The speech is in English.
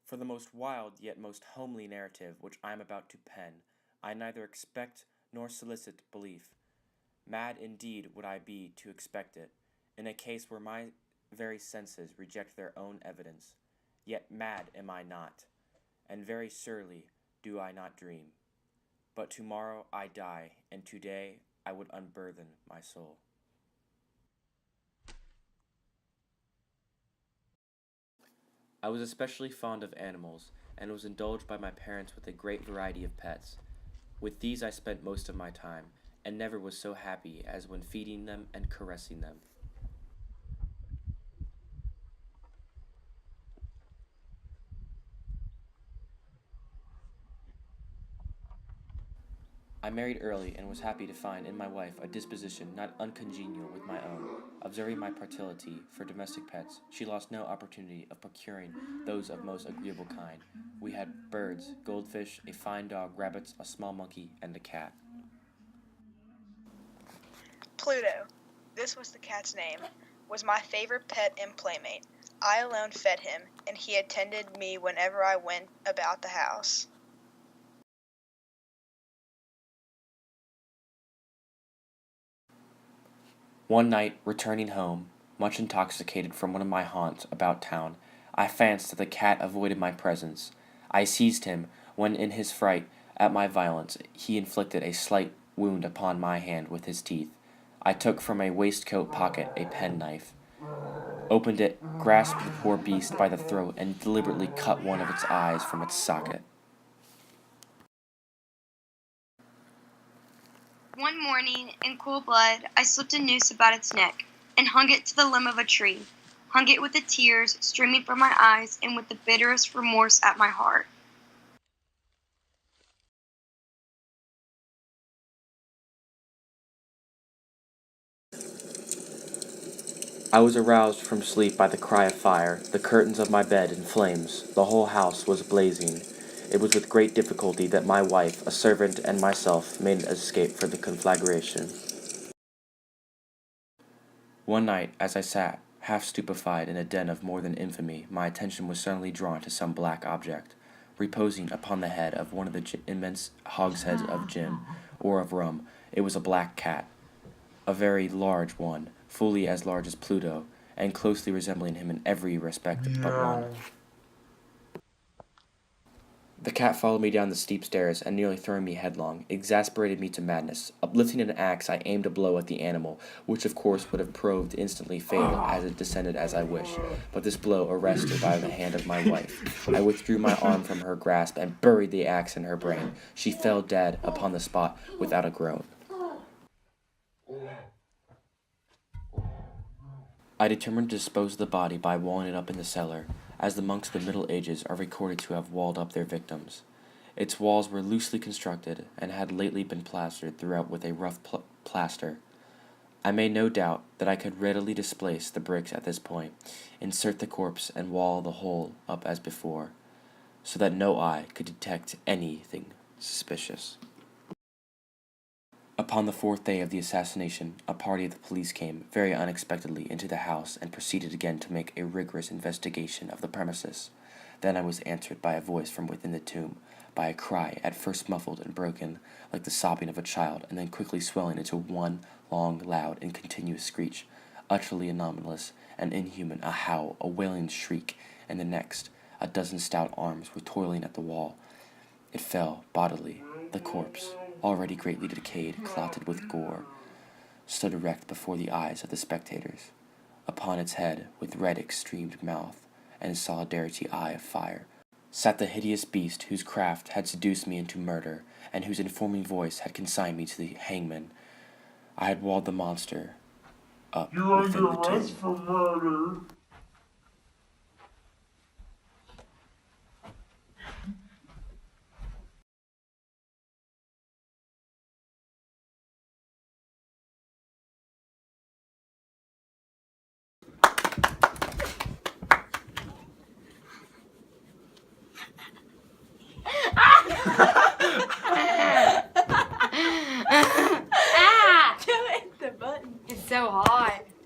For the most wild yet most homely narrative which I am about to pen, I neither expect nor solicit belief. Mad indeed would I be to expect it, in a case where my very senses reject their own evidence. Yet mad am I not, and very surely do I not dream. But tomorrow I die, and today I would unburthen my soul. I was especially fond of animals, and was indulged by my parents with a great variety of pets. With these I spent most of my time, and never was so happy as when feeding them and caressing them. I married early and was happy to find in my wife a disposition not uncongenial with my own. Observing my partiality for domestic pets, she lost no opportunity of procuring those of most agreeable kind. We had birds, goldfish, a fine dog, rabbits, a small monkey, and a cat. Pluto, this was the cat's name, was my favorite pet and playmate. I alone fed him, and he attended me whenever I went about the house. One night, returning home, much intoxicated from one of my haunts about town, I fancied that the cat avoided my presence. I seized him, when in his fright at my violence he inflicted a slight wound upon my hand with his teeth. I took from a waistcoat pocket a penknife, opened it, grasped the poor beast by the throat, and deliberately cut one of its eyes from its socket. One morning, in cool blood, I slipped a noose about its neck, and hung it to the limb of a tree, hung it with the tears streaming from my eyes and with the bitterest remorse at my heart. I was aroused from sleep by the cry of fire, the curtains of my bed in flames, the whole house was blazing. It was with great difficulty that my wife, a servant, and myself made an escape from the conflagration. One night, as I sat, half stupefied in a den of more than infamy, my attention was suddenly drawn to some black object, reposing upon the head of one of the immense hogsheads of gin, or of rum. It was a black cat, a very large one, fully as large as Pluto, and closely resembling him in every respect but one. The cat followed me down the steep stairs, and nearly throwing me headlong, exasperated me to madness. Uplifting an axe, I aimed a blow at the animal, which of course would have proved instantly fatal as it descended as I wished, but this blow arrested by the hand of my wife. I withdrew my arm from her grasp and buried the axe in her brain. She fell dead upon the spot without a groan. I determined to dispose of the body by walling it up in the cellar, as the monks of the Middle Ages are recorded to have walled up their victims. Its walls were loosely constructed, and had lately been plastered throughout with a rough plaster. I made no doubt that I could readily displace the bricks at this point, insert the corpse, and wall the whole up as before, so that no eye could detect anything suspicious. Upon the fourth day of the assassination, a party of the police came, very unexpectedly, into the house, and proceeded again to make a rigorous investigation of the premises. Then I was answered by a voice from within the tomb, by a cry at first muffled and broken, like the sobbing of a child, and then quickly swelling into one long, loud, and continuous screech, utterly anomalous and inhuman, a howl, a wailing shriek, and the next, a dozen stout arms were toiling at the wall. It fell bodily. The corpse, already greatly decayed, clotted with gore, stood erect before the eyes of the spectators. Upon its head, with red extremed mouth, and solidarity eye of fire, sat the hideous beast whose craft had seduced me into murder, and whose informing voice had consigned me to the hangman. I had walled the monster up You're within under the arrest tomb. for murder.